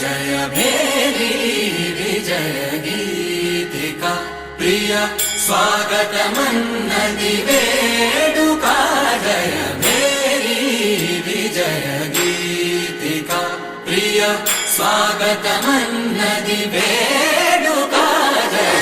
जय भेरी विजय गीतिका प्रिय स्वागतमन्नति वेडुका जय भेरी विजय गीतिका प्रिय स्वागतमन्नति वेडुका जय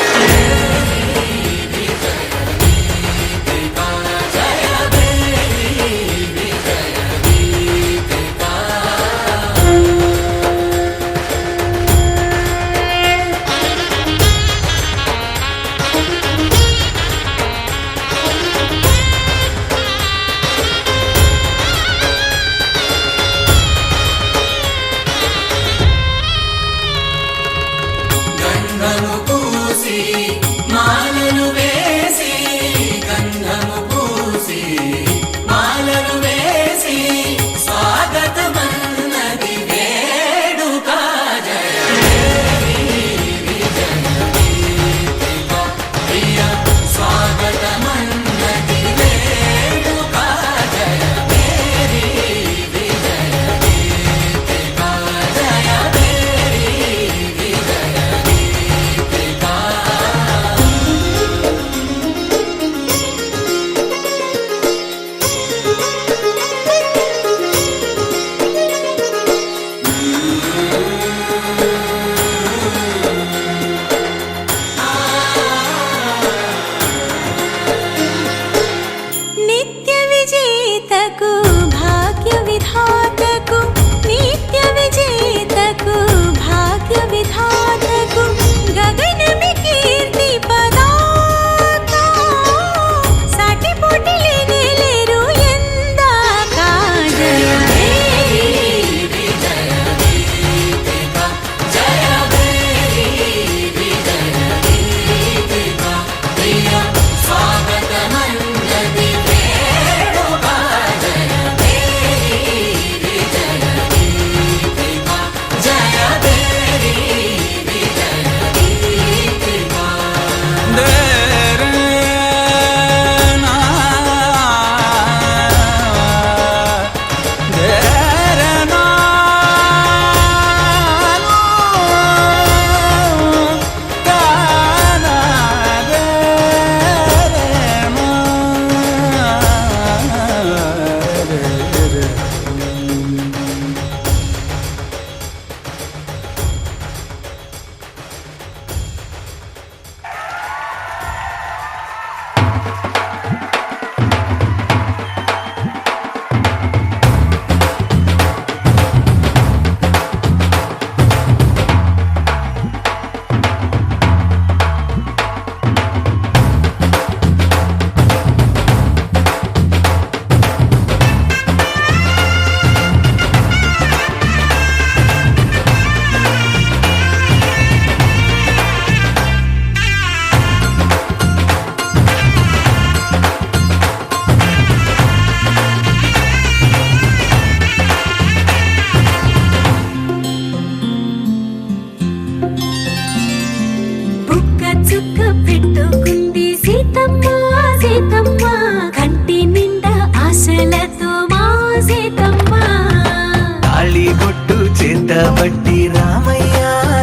పట్టబట్టి రామయ్య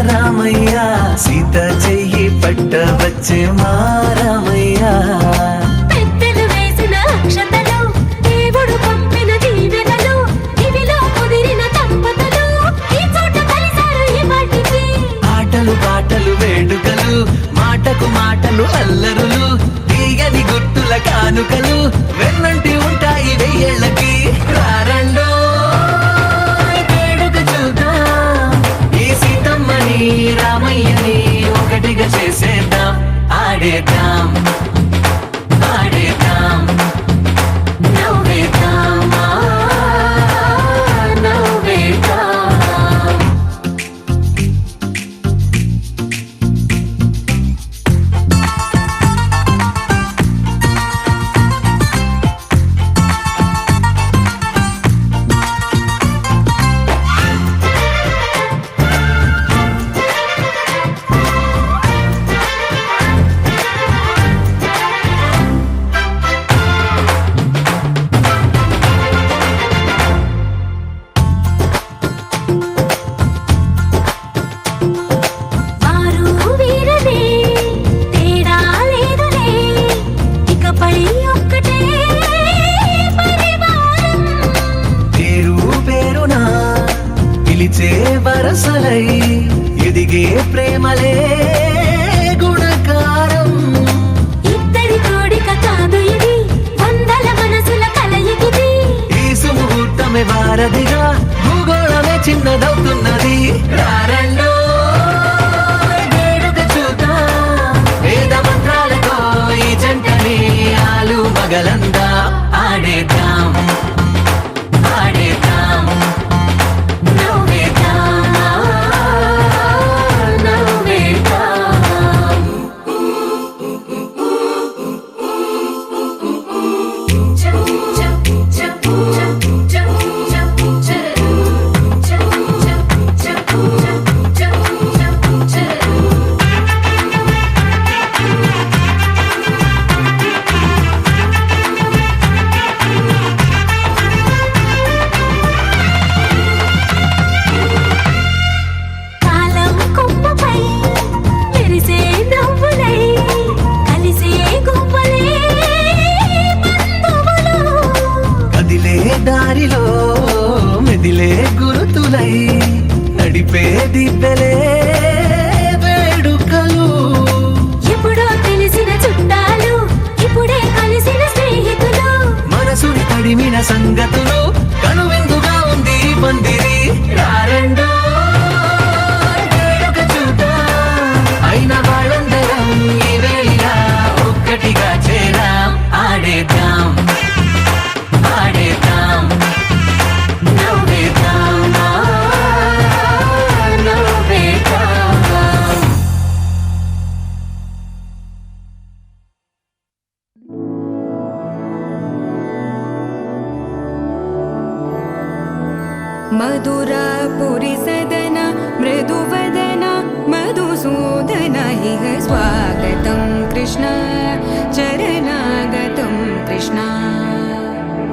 రామయ్య సీత చెయ్యి పట్టవచ్చే మా రామయ్య పెద్దలు వేసిన అక్షతలు దేవుడు పంపిన దీవెనలు ఇవిలో కుదిరిన దంపతులు ఈ చోట కలిసారు ఈ పాటికి ఆటలు పాటలు వేడుకలు మాటకు మాటలు అల్లరులు తీయని గుట్టుల కానుకలు వెన్నంటి ఉంటాయి వెయ్యేళ్ళకి రారండో రామయ్యని ఒకటిగా చేసేద్దాం ఆడేద్దాం ఆడేద్దాం నవ్వేద్దాం నవ్వేద్దాం పిలిచే వరసలై ఎదిగే ప్రేమలే గుణకారం. ఇద్దరి కోడిక కాదు ఇది, వందల మనసుల కలయికిది. ఈ సుముహూర్తమే వారధిగా భూగోళమే చిన్నదవుతున్నది. రారండో వేడుక చూద్దాం, వేద మంత్రాలతో ఈ జంటని ఆలు మగలందా ఆడేద్దాం ఆడేద్దాం నవ్వేద్దాం, నవ్వేద్దాం. కాలం కొమ్మపై మెరిసే నవ్వులై కలిసే గువ్వలే బంధువులు. కదిలే దారిలో మెదిలే గురుతులై నడిపే దివ్యలే వేడుకలు. ఎప్పుడో తెలిసిన చుట్టాలు, ఇప్పుడే కలిసిన స్నేహితులు. మనసుని తడిమిన సంగతులు కనువిందుగా ఉంది ఈ పందిరి. రారండో వేడుక చూద్దాం, అయిన వాళ్ళందరం ఈ వేళ ఒక్కటిగా చేరాం. ఆడేద్దాం ఆడేద్దాం నవ్వేద్దాం, నవ్వేద్దాం. मधुरापुरि सदन मृदुवदन मधुसूदन इह स्वागतं कृष्ण चरणागतं कृष्ण.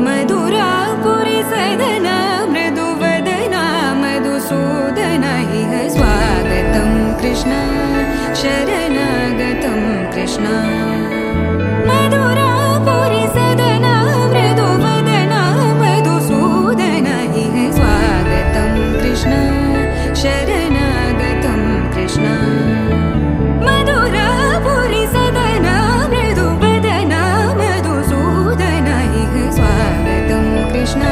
मधुरापुरि सदन मृदुवदन मधुसूदन इह स्वागतं कृष्ण शरणागतं कृष्ण. मधुरापुरि सदन मृदुवदन मधुसूदन इह स्वागतं कृष्ण शरणागतं कृष्ण. मधुरापुरि सदन मृदुवदन मधुसूदन इह स्वागतं कृष्ण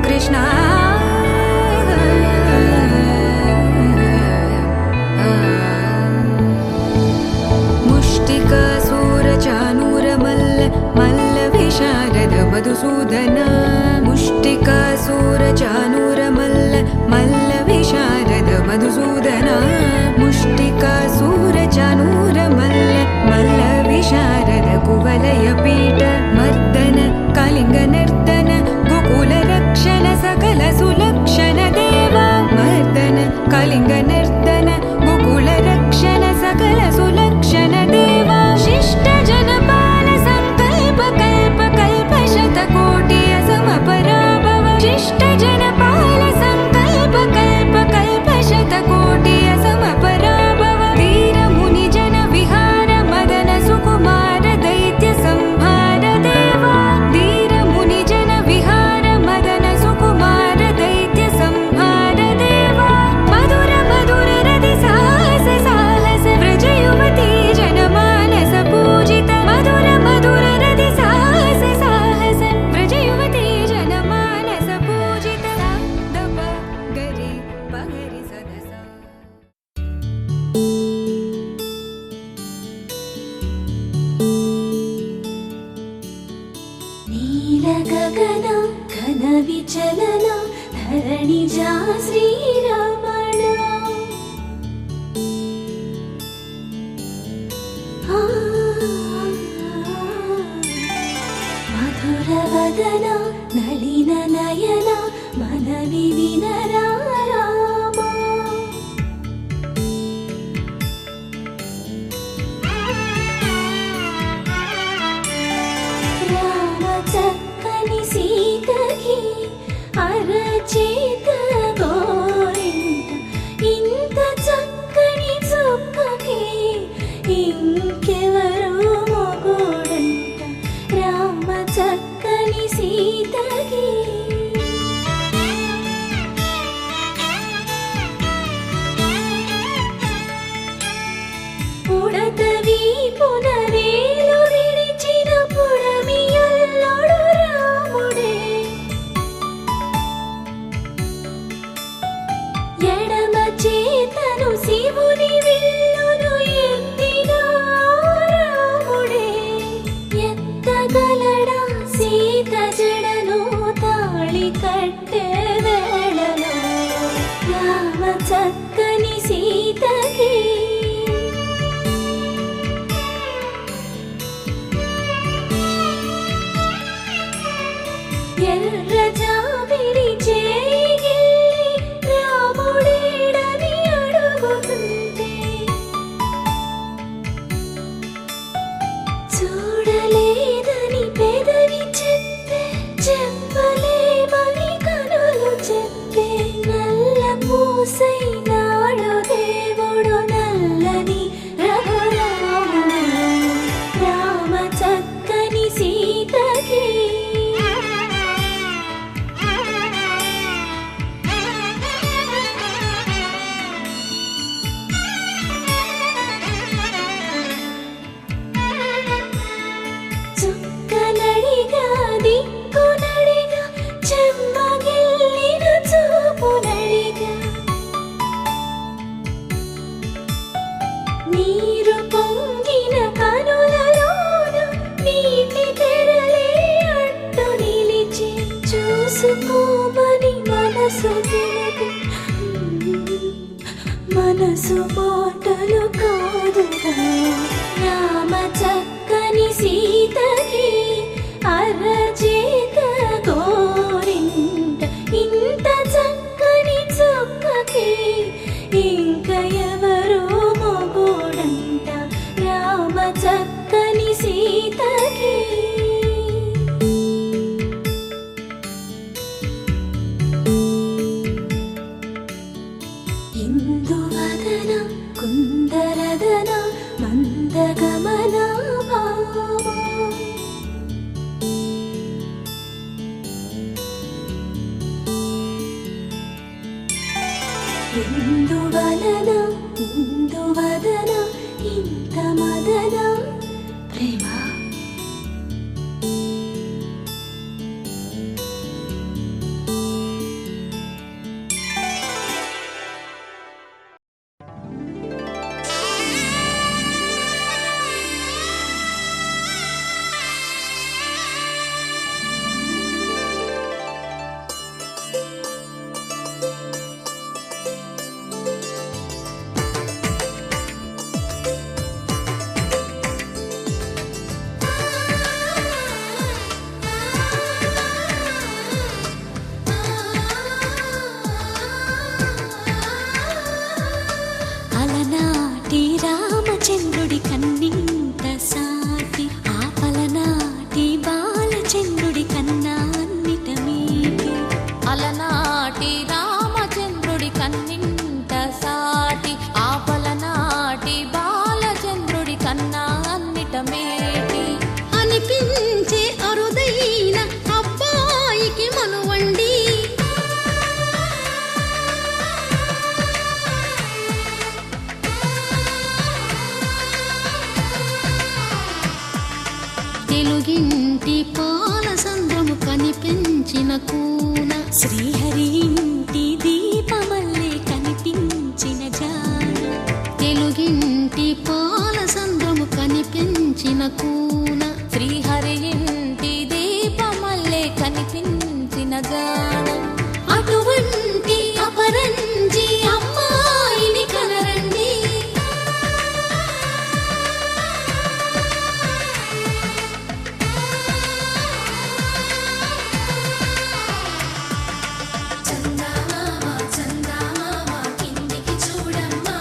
कृष्ण. मुष्टिकासूरचानूरमल्ल मल्लविशारद मधुसूदन. मुष्टिकासूरचानूरमल्ल मल्लविशारद मधुसूदन. मुष्टिकासूरचानूरमल्ल मल्लविशारद कुवलयपीठ मर्दन कलिङ्गनर्दन गोकुलरक्षण सकल सुलक्षण देवा. मर्दन कलिङ्गनर्दन गोकुलरक्षण सकल सुलक्षण देवा. शिष्ट जनपाल संकल्प कल्प कल्प शतकोटि असमपराभव. शिष्ट जनपाल संकल्प कल्प कल्प शतकोटि असमपराभव. धीर मुनि जन विहार मदन सुकुमार दैत्य संहार देवा. धीर मुनि जन विहार मदन सुकुमार दैत्य संहार देवा. मधुर मधुर रति साहस साहस व्रज युवती जनमानस पूजित. मधुर मधुर रति साहस साहस व्रज युवती जनमानस पूजित. दप गरि पगरि सदसा. నీల గగన ఘన విచలన ధరణిజా శ్రీరమణ. మధుర వదన నళిన నయన మనవి వినరామ. రామ చక్కని సీతకి అరచేత గోరింట. ఇంత చక్కని చుక్కకి ఇంకెవరు మొగుడంట. రామ చక్కని సీతకి చిలిపి మనసు మాటలు కాదుగా రామ చక్కని సీతకి అరచేత గోరింట ఇంత చక్కని చుక్కకి ఇంక ఎవరో మొగుడంట రామ చక్కని సీతకి ఇందువదన కుందరదన మందగమన భామా ఇందువలన ఇందువదన ఇంత మదన ప్రేమ అలనాటి రామచంద్రుడి కన్నింత సాటి ఆపలనాటి బాలచంద్రుడి కన్నా అన్నిట మీటి అలనాటి రామచంద్రుడి కన్నింత సాటి ఆపలనాటి బాలచంద్రుడి కన్నా అన్నిట మేటి అనిపించే అరుదైన అబ్బాయికి మనువండి తెలుగింటి పాలసంద్రము కనిపించిన కూన శ్రీహరి ఇంటి దీపమల్లే కనిపించిన జాన తెలుగింటి పాలసంద్రము కనిపించిన కూన శ్రీహరి ఇంటి దీపమల్లే కనిపించిన జాన అటువంటి అపరంజి అమ్మాయిని కనరండి చందమామ చందమామ కిందికి చూడమ్మా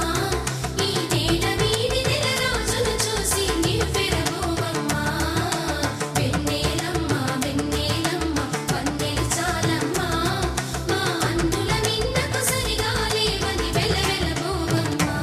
ఈ నేల వీడి నెల రోజులు చూసి నివ్వెరబోవమ్మా వెన్నెలమ్మ వెన్నెలమ్మ వన్నెలు చాలమ్మా మా అన్నుల నిన్నకు సరిగా లేవని వెలవెలబోవమ్మా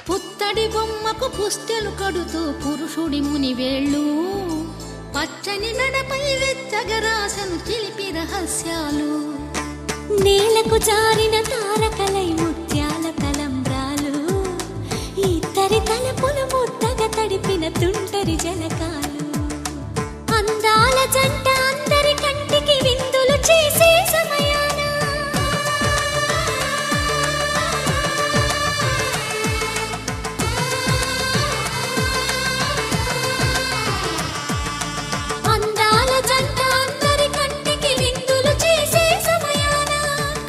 పుత్తడి బొమ్మకు పుస్తెలు కడుతూ పురుషుడి ముని వేళ్ళు పచ్చని నడపై వెచ్చగరాసను చిలిపి రహస్యాలు నేలకు జారిన తారకలై ముత్యాల తలంబ్రాలు ఇద్దరి తలపులు ముద్దగా తడిపిన తుంటరి జలకాలు అందాల జంట అందరి కంటికి విందులు చేసే సమయాన అందాల జంట అందరి కంటికి విందులు చేసే సమయాన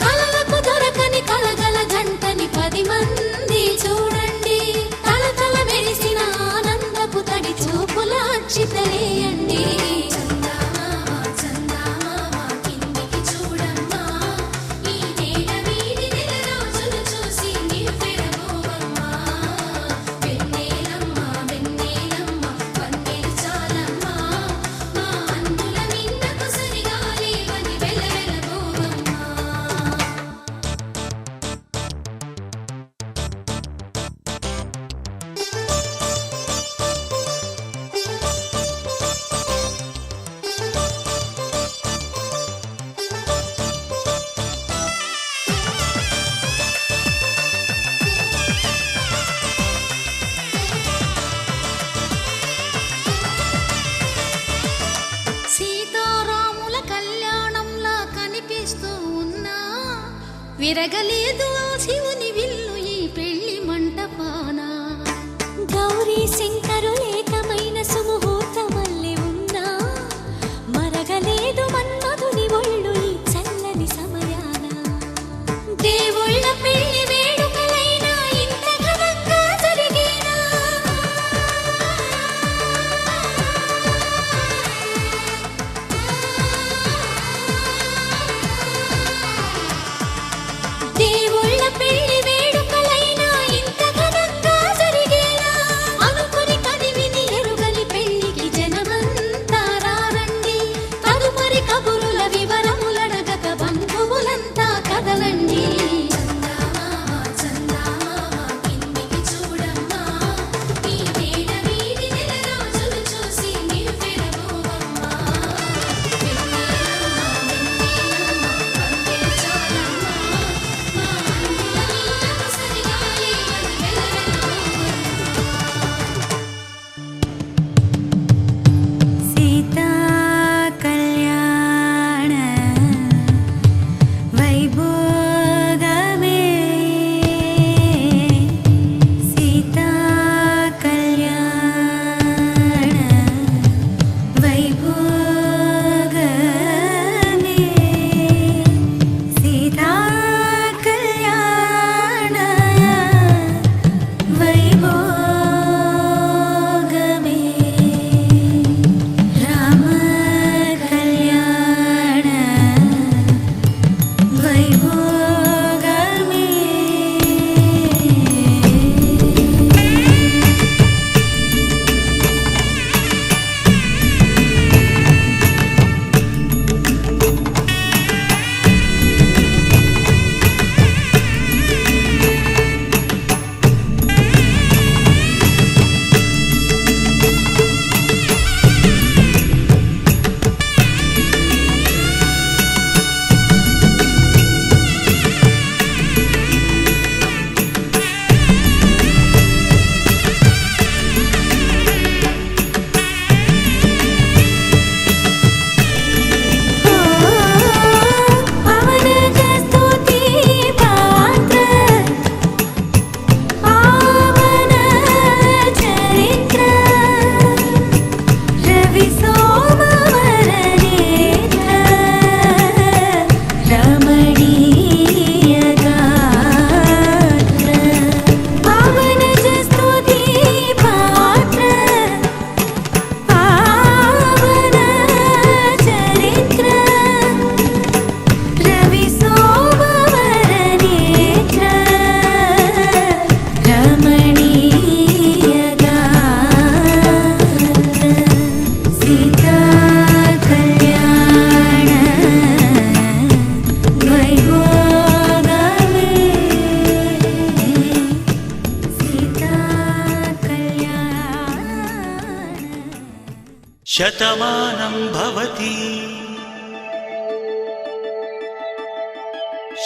కలలకు దొరకని కలగల జంటని 10 మంది చూడండి తలతల మెరిసిన ఆనందపు తడి చూపుల అచ్చితలేయండి చందమామ విరగలేదు ఆ శివుని విల్లు ఈ పెళ్లి మంటపాన. గౌరీ శంకరులేకమైన సుముహూర్తమల్లె ఉన్నా మరగలేదు మన్మధుని ఒళ్ళు ఈ చల్లని సమయాన. దేవుళ్ళ పెళ్లి వేడుకలైనా ఇంత ఘనంగా జరిగేనా? దేవుళ్ళ పెళ్లి వేడుకలైనా ఇంత ఘనంగా జరిగేనా? అనుకుని కదివిని ఎరుగని పెళ్లికి జనమంతా రారండి. తదుపరి కబురుల వివరములడగక బంధువులంతా కదలండి. కిందికి చూడమ్మా, ఈ వేళ వీధి నెల రోజులు చూసి నివ్వెరబోవమ్మా. సీతా కళ్యాణ వైభోగమే, సీతా కళ్యాణ వైభోగమే, సీతా కళ్యాణ వైభోగమే, రామ కళ్యాణ వైభోగమే. పవన స్తుతి పాత్ర పావన చరిత్ర, రవి సోమవర నేత్ర, రమణీయ గాత్ర. పవన స్తుతి పాత్ర పావన చరిత్ర, రవి సోమవర నేత్ర, రమణీయ గాత్ర. సీతా కళ్యాణ వైభోగమే, సీతా కళ్యాణ. శతమానం భవతి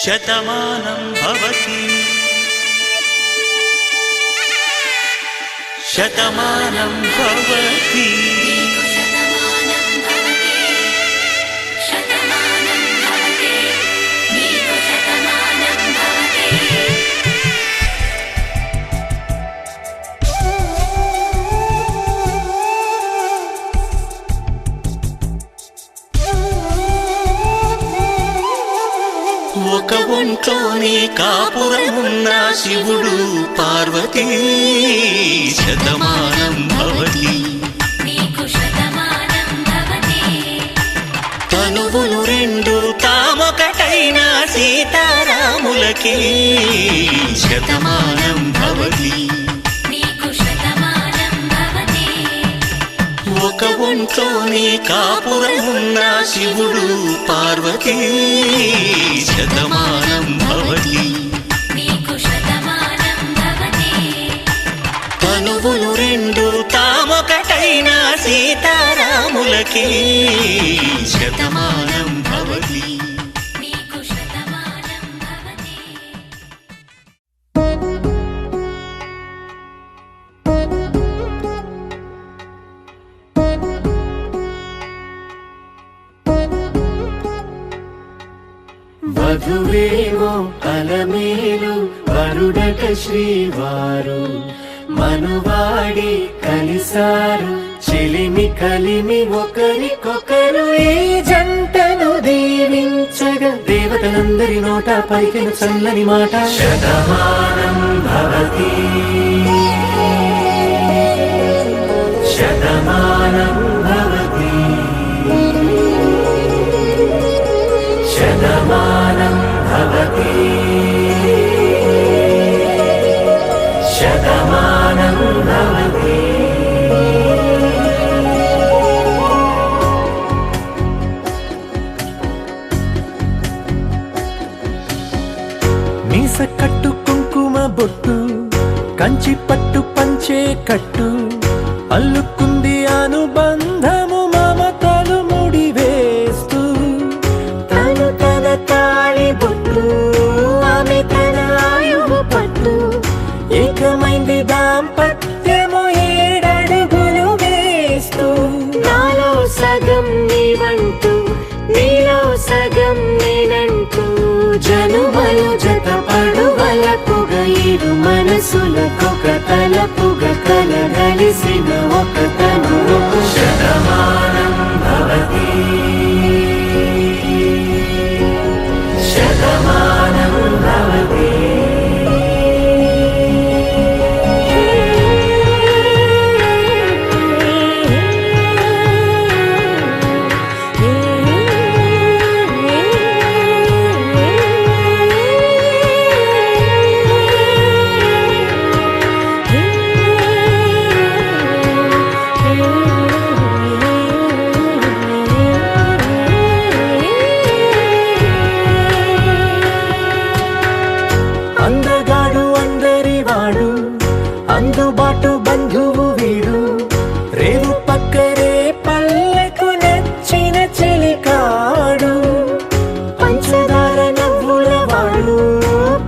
శతమానం భవతి శతమానం భవతి ఒక ఒంట్లోనే కాపురమున్న శివుడు పార్వతీ శతమానం భవతి. తనువులు రెండు తామొకటైన సీతారాములకి శతమానం భవతి. ఒక ఒంట్లోనే కాపురమున్న శివుడు పార్వతీ శతమానం భవతి. తనువులు రెండు తామొకటైన సీతారాములకి శతమానం భవతి. వా వధువేమో అలమేలు వరుడట శ్రీవారు మనువాడి కలిసారు చెలిమి కలిమి ఒకరికొకరు ఈ జంటను దీవించగా దేవతలందరి నోట పలికిన చల్లని మాట శతమానం భవతి శతమానం భవతి శతమానం భవతి శతమానం భవతి మీస కట్టు కుంకుమ బొట్టు కంచి పట్టు పంచే కట్టు అల్లుకుంది అనుబంధము మమతలు ముడివేస్తూ తను తన తాళి బొట్టు ఆమె తన ఆయువు పట్టు ఏకమైంది దాంపత్యము 7 అడుగులు వేస్తూ నాలో సగం నీవంటూ నీలో సగం నేనంటూ జనుమలు జతపడువలపుగ ఇరు మనసులకొక తలపుగ కలగలిసిన ఒక తనువు శతమానం భవతి శతమానం భవతి అందగాడు అందరివాడు అందుబాటు బంధువు వీడు రేవు పక్కరే పల్లెకు నచ్చిన చెలికాడు పంచదార నవ్వుల వాడు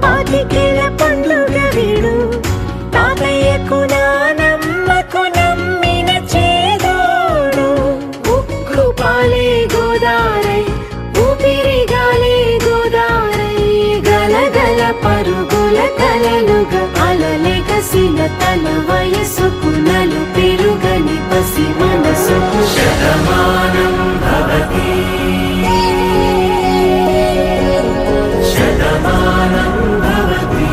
పాతికేల పండుగ వీడు తాతయ్యకు నానమ్మకు నమ్మిన చేదోడు ఉక్కు పాలే గోదారై ఊపిరి గాలే గోదారై గలగల పరుగుల కలలుగా అలలెగసిన తన వయసుకు నలు పెరుగని పసి మనసుకు శతమానం భవతి శతమానం భవతి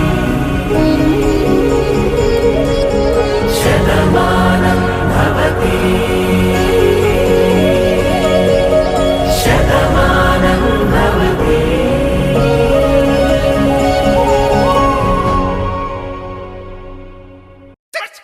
శతమానం భవతి శతమానం భవతి Let's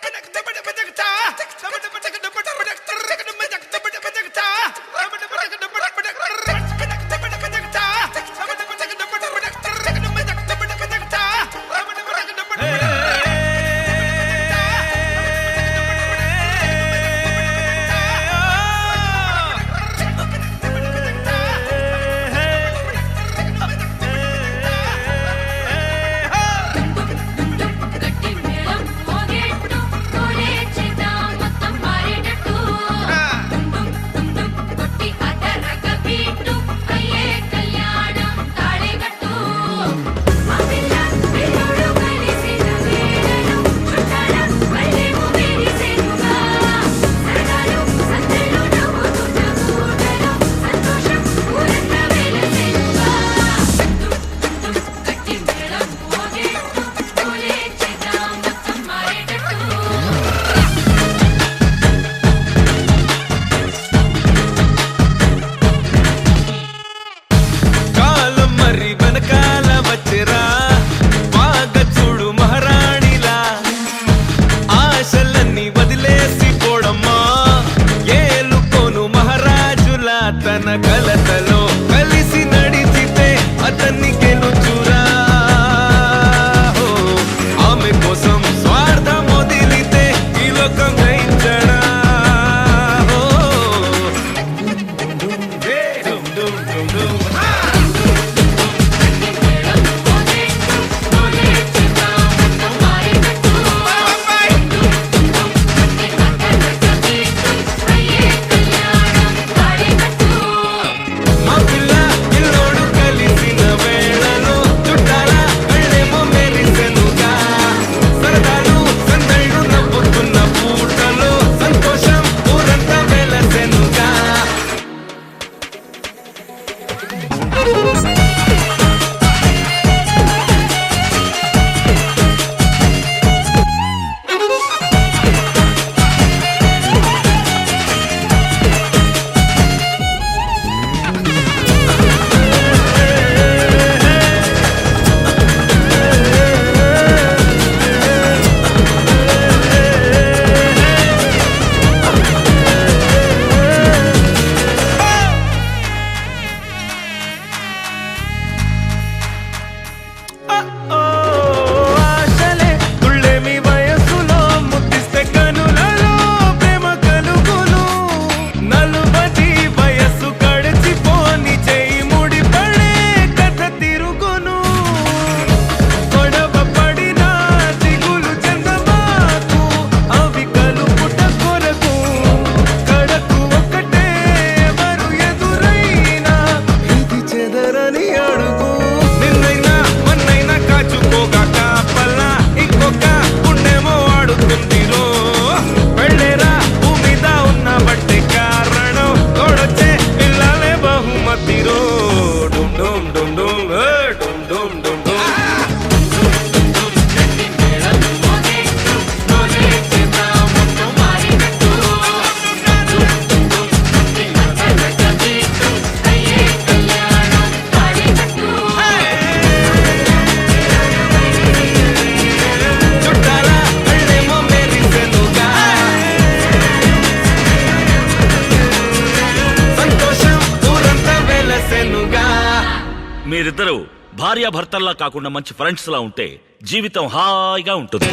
మీరిద్దరూ భార్యాభర్తల్లా కాకుండా మంచి ఫ్రెండ్స్ లా ఉంటే జీవితం హాయిగా ఉంటుంది.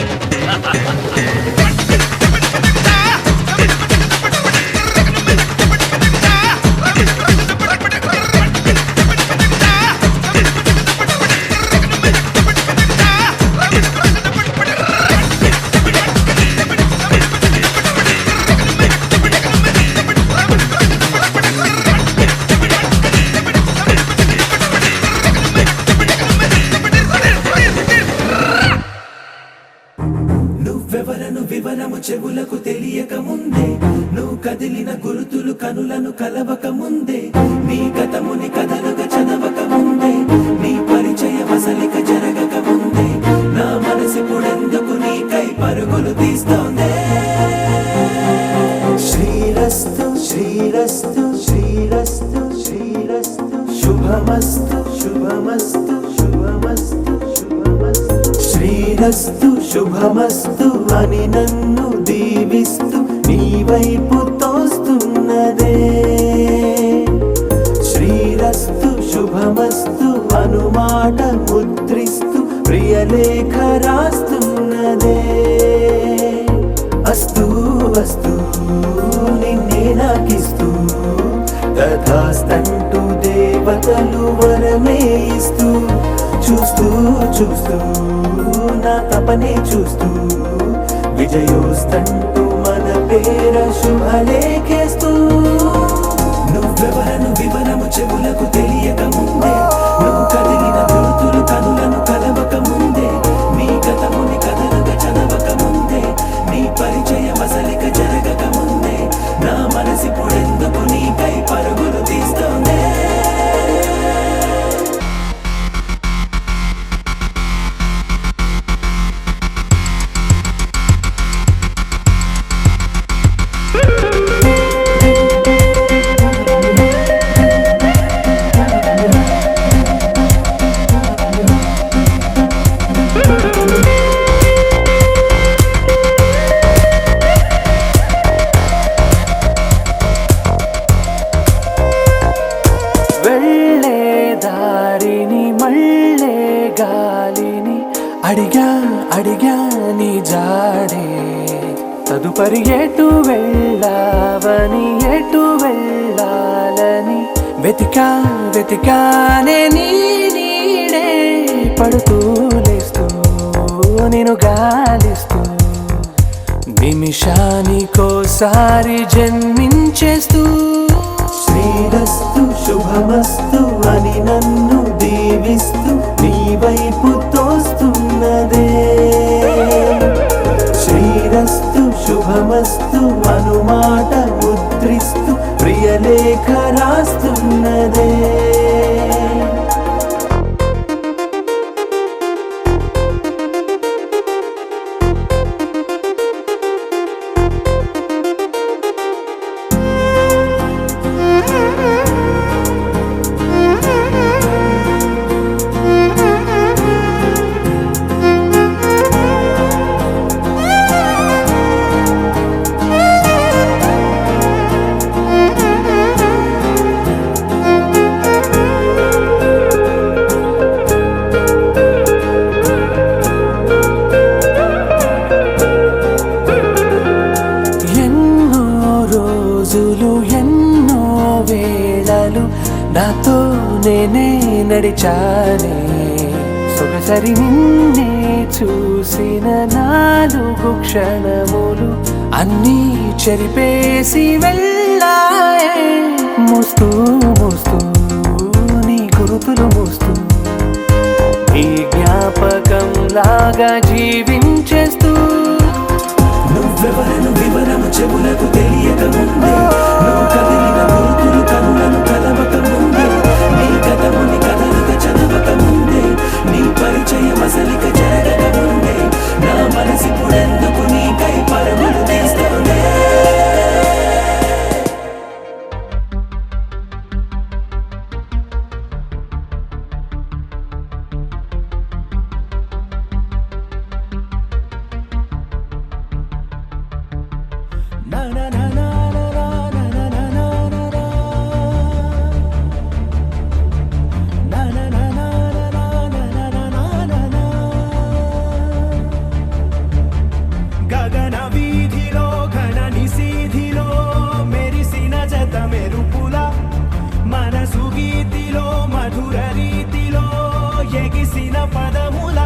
నువ్వెవరను వివరము చెవులకు తెలియక ముందే, నువ్వు కదిలిన గురుతులు కనులను కలవక ముందే, నీ గతముని కథలుగా చదవక ముందే, నీ పరిచయ వసలిక జరగక ముందే, నా మనసిపుడెందుకు నీకై పరుగులు తీస్తోందే. శ్రీరస్తు శ్రీరస్తు శ్రీరస్తు శ్రీరస్తు శుభమస్తు శుభమస్తు శుభమస్తు శుభమస్తు. శ్రీరస్తు శుభమస్తు అని నన్ను దీవిస్తూ నీ వైపు తోస్తున్నదే. శ్రీరస్తు శుభమస్తు అనుమాట ముద్రిస్తూ ప్రియలేఖ రాస్తున్నదే. అస్తు అస్తు నిన్నే నాకిస్తూ తథాస్తంటూ దేవతలు వరమే ఇస్తూ, చూస్తూ చూస్తూ నా తపనే చూస్తూ విజయోస్తంటూ మన పేర శుభలేఖేస్తూ. నువ్వెవరను వివరము చెవులకు తెలియక ముందే, నువ్వు కదిలిన గుర్తులు కనులను కలవక ముందే, నీ గతముని కథలుగా చదవక ముందే, నీ పరిచయ వసలిక జరగక ముందే, నా మనసిపుడెందుకు నీకై పరుగులు తీస్తోందే. వెళ్ళే దారిని మళ్ళే గాలిని అడిగా అడిగా నీ జాడే, తదుపరి ఎటు వెళ్ళావని ఎటు వెళ్ళాలని వెతికా వెతికానే నీ నీడే, పడుతూ లేస్తూ నేను గాలిస్తూ నిమిషానికోసారి జన్మించేస్తూ. శ్రీరస్తు శుభమస్తు అని నన్ను దీవిస్తూ నీ వైపు తోస్తున్నదే. శ్రీరస్తు శుభమస్తు అనుమాట ముద్రిస్తూ ప్రియలేఖ రాస్తున్నదే. ఎన్నో వేళలు నాతో నేనే నడిచానే, సొగసరి నిన్నే చూసిన 4 క్షణములు అన్నీ చెరిపేసి వెళ్ళాయే. మోస్తూ మోస్తూ నీ గురుతులు మోస్తూ నీ జ్ఞాపకం లాగా జీవించేస్తూ. నువ్వెవరను వివరము చెవులకు తెలియక ముందే, నువ్వు కదిలిన గుర్తులు కనులను కలవక ముందే, నీ గతముని కథలుగా చదవక ముందే, నీ పరిచయ వసలిక జరగక ముందే, నా మనసిపుడెందుకు నీకై పరుగులు తీస్తోందే. na na na na na na ముగిసిన పదముల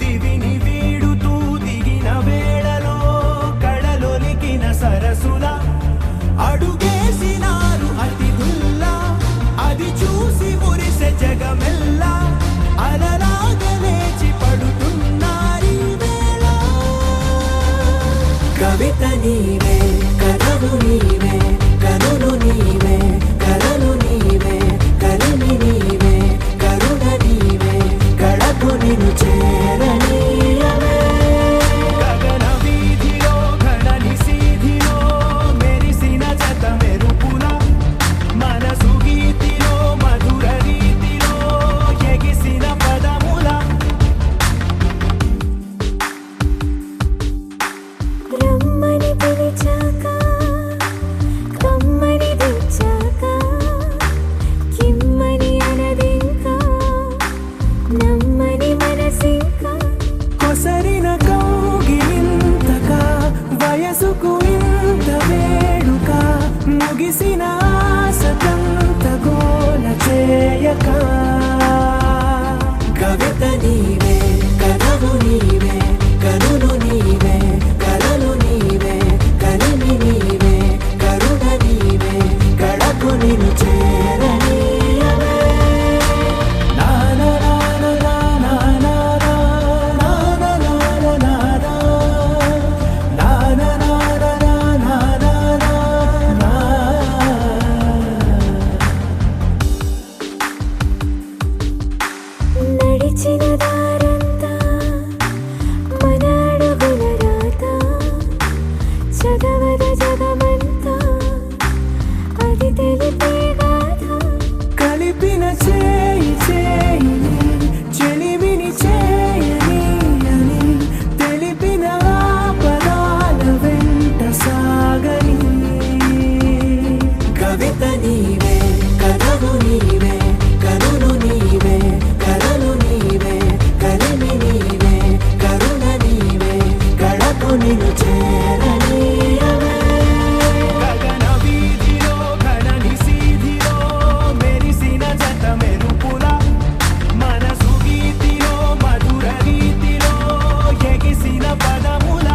దివిని వీడుతూ దిగిన వేళలో కళలొలికిన సరసుల అడుగేసినారు అతిథుల్లా అది చూసి మురిసె జగమెల్లా అలలాగా లేచి పడుతున్నారీ వేళ కవిత నీవే కథలు నీవే కనులు నీవే కలలు నీవే కలిమి నీవే కరుణ నీవే కళకు నిన్ను చేరనీయవే గగన వీధిలో ఘనని సీధిలో మెరిసిన జత మెరుపుల మనసు గీతిలో మధుర రీతిలో ఎగిసిన పదముల రమ్మని పిలిచాక కమ్మని తెచ్చాక కిమ్మని అనదింకా నమ్మని మనసింకా కొసరిన కౌగిలింతగా వయసుకు ఇంత వేడుక ముగిసిన ఆశకంత గోల చేయక కవిత నీవే కథలు నీవే కనులు నీవే కలలు నీవే కలిమి నీవే కరుణ నీవే కళకు నిన్ను చేరనీయవే నానా నానా నానా నానా నానా నానా నానా నానా నడిచిన దారంతా మన అడుగుల రాత చదవద జగమంతా అది తెలిపే గాథ కలిపిన చేయి చేయిని చెలిమిని చేయని అని తెలిపిన ఆ పదాల వెంట సాగని కవిత నీవే కథలు నీవే కనులు నీవే కలలు నీవే కలిమి నీవే కరుణ నీవే కళకు నిన్ను చేరనీయవే గగన వీధిలో ఘనని సీధిలో మెరిసిన జత మెరుపుల మనసు గీతిలో మధుర రీతిలో ఎగిసిన పదముల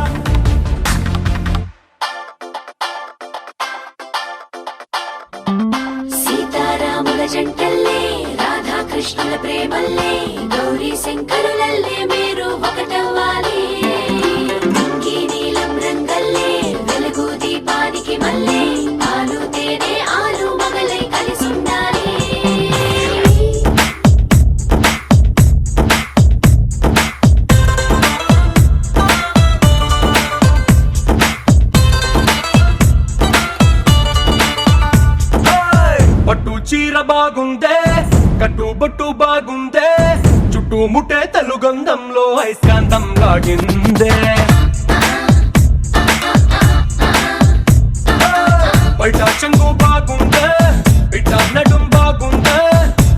సీతారాముల జంటల్లే రాధాకృష్ణుల ప్రేమల్లే గౌరీ శంకరులల్లే మీరు ఒకటవ్వాలి ఇంకీ నీలం రంగల్లే వెలుగు దీపానికి మల్లే పాలు తేనె ఆలు మగలై కలిసుండాలి పట్టు చీర బాగుందే కట్టు బొట్టు బాగుందే చుట్టూ ముట్టే తెలుగంధంలో ఐస్కాంతం లాగిందే బయట చెంగు బాగుందే బిడ్డ నడుం బాగుందే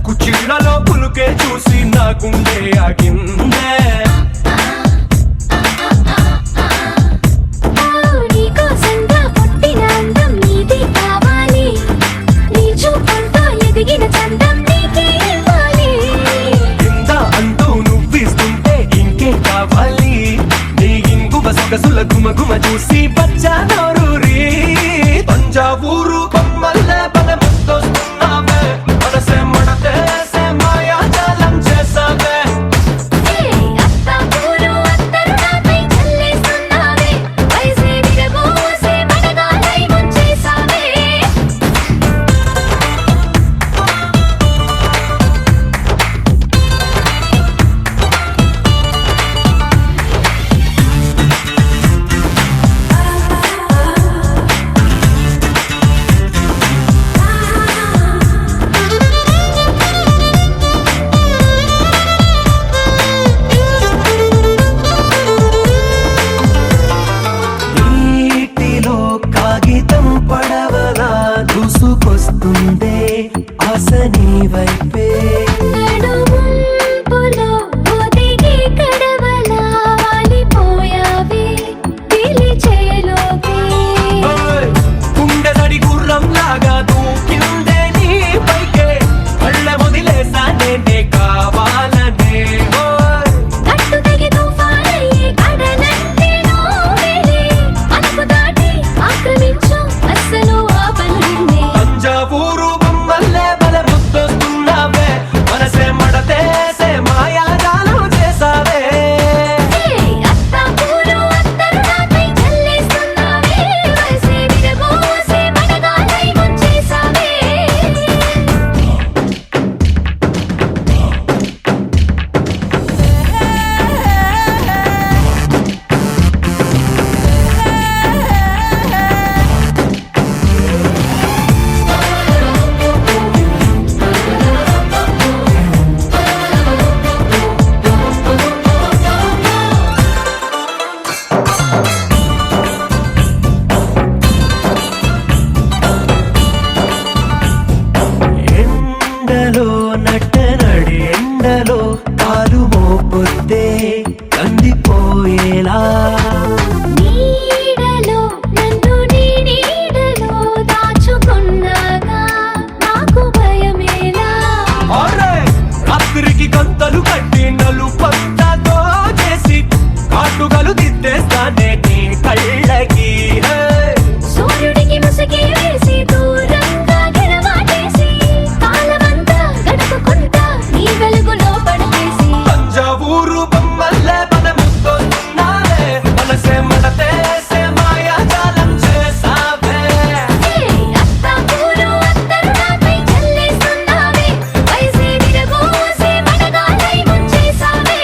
కుచ్చిళ్లలో పులుకే చూసి నా గుండె ఆగిందే నీకోసంగా పుట్టిన అందం నీది కావాలి నీ చూపులతో ఎదిగిన చందం నీకే ఇవ్వాలి కింద అంటూ నువ్విస్తుంటే ఇంకే కావాలి నీ ఇంగువ సొగసుల గుమగుమ చూసి బచ్చానూరి తంజావూరు కొమ్మల్లే బల ముద్దొస్తున్నావే మనసే మడతేసే మాయాజాలం చేసావే అత్తాపూరు అత్తరు నాపై చల్లేస్తున్నావే వయసే విరబోసే మడగాలై ముంచేసావే కాలు మోపొద్దే కందిపోయేలా నీడలో నన్ను నీ నీడలో దాచుకున్నాగా నాకు భయమేలా రాత్రికి గంతలు కట్టి నలుపంతతో చేసి కాటుగలు దిద్దేస్తానే నీ కళ్ళకి సూర్యుడికి ముసుగి వేసి దూరంగా గెలవాటేసి కాలమంతా గడుపుకుంటా నీ వెలుగులో పడవేసి తంజావూరు బొమ్మల్లే మనముస్తున్నావే మనసే మడతేసే మాయాజాలం చేసావే అత్తాపూరు అత్తరు నాపై చల్లేస్తున్నావే వయసే విరబోసే మడగాలై ముంచేసావే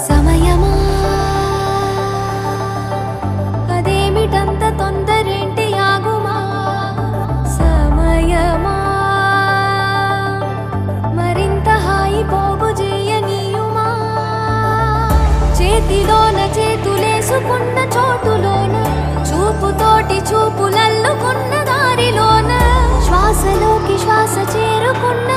సమయమా అదేమిటంత తొందరేంటి ఆగుమా సమయమా మరింత హాయి పోగు చేయనీయుమా చేతిలోన చేతులేసుకున్న చోటులోన చూపుతోటి చూపులల్లుకున్న దారిలోన శ్వాసలోకి శ్వాస చేరుకున్న